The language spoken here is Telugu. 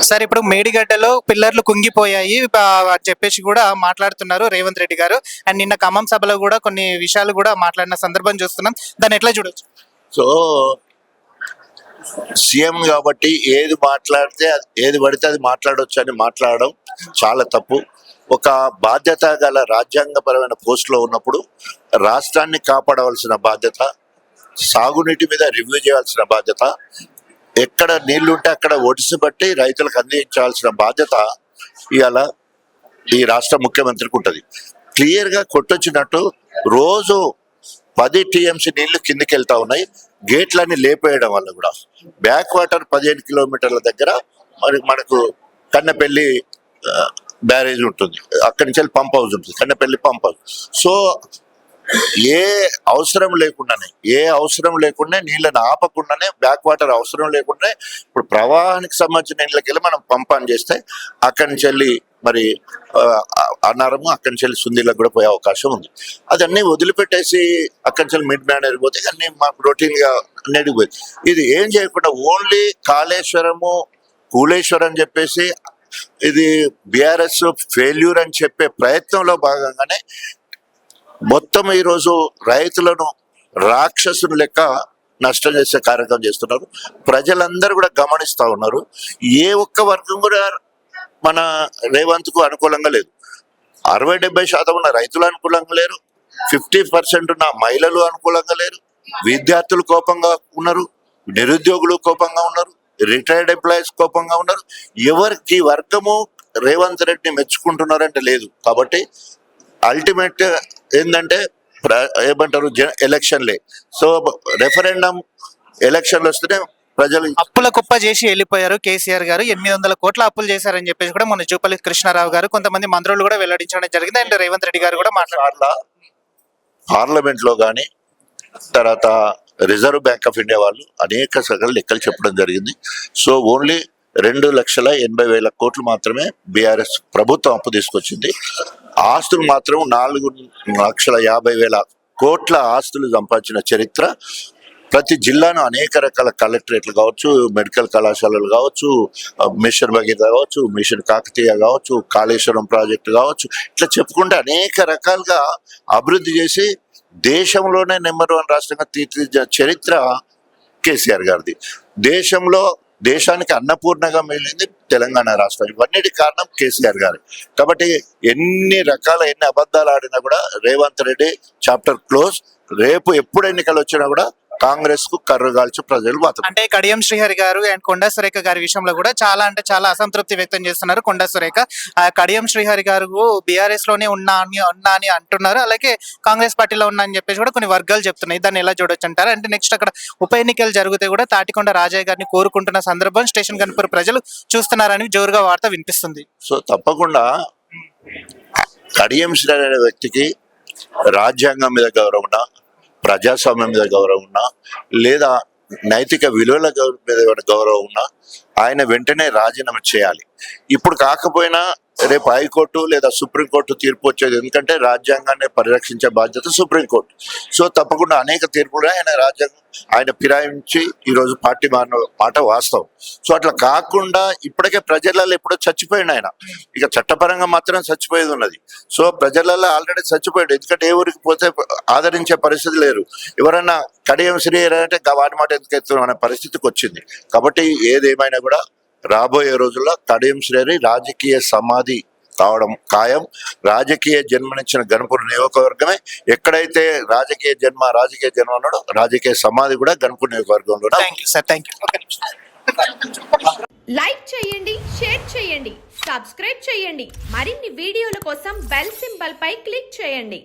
సార్ ఇప్పుడు మేడిగడ్డలో పిల్లర్లు కుంగిపోయాయి అని చెప్పేసి కూడా మాట్లాడుతున్నారు రేవంత్ రెడ్డి గారు. అండ్ నిన్న ఖమ్మం సభలో కూడా కొన్ని విషయాలు కూడా మాట్లాడిన సందర్భం చూస్తున్నాం. దాన్ని ఎట్లా చూడొచ్చు? సో సీఎం కాబట్టి ఏది మాట్లాడితే ఏది పడితే అది మాట్లాడవచ్చు అని మాట్లాడడం చాలా తప్పు. ఒక బాధ్యత గల రాజ్యాంగపరమైన పోస్టులో ఉన్నప్పుడు రాష్ట్రాన్ని కాపాడవలసిన బాధ్యత, సాగునీటి మీద రివ్యూ చేయాల్సిన బాధ్యత, ఎక్కడ నీళ్లుంటే అక్కడ ఒడిసి బట్టి రైతులకు అందించాల్సిన బాధ్యత ఇవాళ ఈ రాష్ట్ర ముఖ్యమంత్రికి ఉంటుంది. క్లియర్గా కొట్టొచ్చినట్టు రోజు 10 టీఎంసీ నీళ్లు కిందికి వెళ్తా ఉన్నాయి. గేట్లన్నీ లేపేయడం వల్ల కూడా బ్యాక్ వాటర్ 15 కిలోమీటర్ల దగ్గర మనకు కన్నెపల్లి బ్యారేజ్ ఉంటుంది, అక్కడి నుంచి వెళ్ళి పంప్ హౌస్ ఉంటుంది, కన్నెపల్లి పంప్ హౌస్. సో ఏ అవసరం లేకుండా నీళ్ళని ఆపకుండానే, బ్యాక్ వాటర్ అవసరం లేకుండా ఇప్పుడు ప్రవాహానికి సంబంధించిన నీళ్ళకి వెళ్ళి మనం పంప్ ఆన్ చేస్తే అక్కడి నుంచి వెళ్ళి మరి అన్నారము, అక్కడి నుంచి వెళ్ళి సుందీలకు కూడా పోయే అవకాశం ఉంది. అదన్నీ వదిలిపెట్టేసి అక్కడి నుంచి వెళ్ళి మిడ్ మ్యాన్ పోతే అన్నీ మాకు రొటీన్గా అన్నిటికి పోయింది. ఇది ఏం చేయకుండా ఓన్లీ కాళేశ్వరము కూలేశ్వరం అని చెప్పేసి ఇది బీఆర్ఎస్ ఫెయిల్యూర్ అని చెప్పే ప్రయత్నంలో భాగంగానే మొత్తం ఈరోజు రైతులను రాక్షసుని లెక్క నష్టం చేసే కార్యక్రమం చేస్తున్నారు. ప్రజలందరూ కూడా గమనిస్తూ ఉన్నారు. ఏ ఒక్క వర్గం కూడా మన రేవంత్కు అనుకూలంగా లేదు. 60-70% ఉన్న రైతులు అనుకూలంగా లేరు, 50% ఉన్న మహిళలు అనుకూలంగా లేరు, విద్యార్థులు కోపంగా ఉన్నారు, నిరుద్యోగులు కోపంగా ఉన్నారు, రిటైర్డ్ ఎంప్లాయీస్ కోపంగా ఉన్నారు. ఎవరికి వర్గము రేవంత్ రెడ్డిని మెచ్చుకుంటున్నారంటే లేదు. కాబట్టి అల్టిమేట్ ఏంటంటే ఏమంటారు, ఎలక్షన్లే. సో రెఫరెండం ఎలక్షన్లు వస్తేనే ప్రజలు అప్పుల కుప్ప చేసి వెళ్ళిపోయారు కేసీఆర్ గారు. 800 కోట్ల అప్పులు చేశారని చెప్పేసి కూడా మొన్న జూపల్లి కృష్ణారావు గారు, కొంతమంది మంత్రులు కూడా వెల్లడించడం జరిగింది. అండ్ రేవంత్ రెడ్డి గారు కూడా మాట్లాడారు పార్లమెంట్ లో కానీ, తర్వాత రిజర్వ్ బ్యాంక్ ఆఫ్ ఇండియా వాళ్ళు అనేక సగలు లెక్కలు చెప్పడం జరిగింది. సో ఓన్లీ 2,80,000 కోట్లు మాత్రమే బీఆర్ఎస్ ప్రభుత్వం అప్పు తీసుకొచ్చింది. ఆస్తులు మాత్రం 4,50,000 కోట్ల ఆస్తులు సంపాదించిన చరిత్ర. ప్రతి జిల్లాను అనేక రకాల కలెక్టరేట్లు కావచ్చు, మెడికల్ కళాశాలలు కావచ్చు, మిషన్ భగీరథ కావచ్చు, మిషన్ కాకతీయ కావచ్చు, కాళేశ్వరం ప్రాజెక్టు కావచ్చు, ఇట్లా చెప్పుకుంటే అనేక రకాలుగా అభివృద్ధి చేసి దేశంలోనే నెంబర్ 1 రాష్ట్రంగా తీర్చిదిద్దిన చరిత్ర కేసీఆర్ గారిది. దేశానికి అన్నపూర్ణగా మిగిలింది తెలంగాణ రాష్ట్రం. ఇవన్నిటి కారణం కేసీఆర్ గారు. కాబట్టి ఎన్ని అబద్ధాలు ఆడినా కూడా రేవంత్ రెడ్డి చాప్టర్ క్లోజ్. రేపు ఎప్పుడు ఎన్నికలు వచ్చినా కూడా కాంగ్రెస్ కు కర్రగాల్చి ప్రజలు మాత్రం. అంటే కడియం శ్రీహరి గారు అండ్ కొండా సురేఖ గారి విషయంలో కూడా చాలా అసంతృప్తి వ్యక్తం చేస్తున్నారు కొండా సురేఖ. కడియం శ్రీహరి గారు బీఆర్ఎస్ లోనే ఉన్నా అని అంటున్నారు, అలాగే కాంగ్రెస్ పార్టీలో ఉన్నా అని చెప్పేసి కూడా కొన్ని వర్గాలు చెప్తున్నాయి. దాన్ని ఎలా చూడొచ్చు అంటారు? అంటే నెక్స్ట్ అక్కడ ఉప ఎన్నికలు జరిగితే కూడా తాటికొండ రాజయ్య గారిని కోరుకుంటున్న సందర్భం స్టేషన్ గన్పూర్ ప్రజలు చూస్తున్నారని జోరుగా వార్త వినిపిస్తుంది. సో తప్పకుండా కడియం శ్రీహరి అనే వ్యక్తికి రాజ్యాంగం మీద గౌరవం ఉన్నా, ప్రజాస్వామ్యం మీద గౌరవం ఉన్నా, లేదా నైతిక విలువల మీద గౌరవం ఉన్నా ఆయన వెంటనే రాజీనామా చేయాలి. ఇప్పుడు కాకపోయినా రేపు హైకోర్టు లేదా సుప్రీంకోర్టు తీర్పు వచ్చేది. ఎందుకంటే రాజ్యాంగాన్ని పరిరక్షించే బాధ్యత సుప్రీంకోర్టు. సో తప్పకుండా అనేక తీర్పులు ఆయన ఫిరాయించి ఈరోజు పార్టీ మారిన మాట వాస్తవం. సో అట్లా కాకుండా ఇప్పటికే ప్రజలలో ఎప్పుడో చచ్చిపోయింది ఆయన. ఇక చట్టపరంగా మాత్రం చచ్చిపోయేది ఉన్నది. సో ప్రజలలో ఆల్రెడీ చచ్చిపోయాడు. ఎందుకంటే ఏ ఊరికి పోతే ఆదరించే పరిస్థితి లేరు. ఎవరైనా కడియం శ్రీహరి అంటే వాడి మాట ఎందుకు ఎత్తున్నా అనే పరిస్థితికి వచ్చింది. కాబట్టి ఏదేమైనా కూడా రాబోయే రోజుల్లో కడియం శ్రీహరి రాజకీయ సమాధి కావడం ఖాయం. రాజకీయ జన్మనిచ్చిన గణపూర్ నియోజకవర్గమే. ఎక్కడైతే రాజకీయ జన్మ ఉన్నాడో రాజకీయ సమాధి కూడా గణపూర్ నియోజకవర్గంలో. లైక్ చేయండి, షేర్ చేయండి, సబ్స్క్రైబ్ చేయండి. మరిన్ని వీడియోల కోసం బెల్ సింబల్ పై క్లిక్ చేయండి.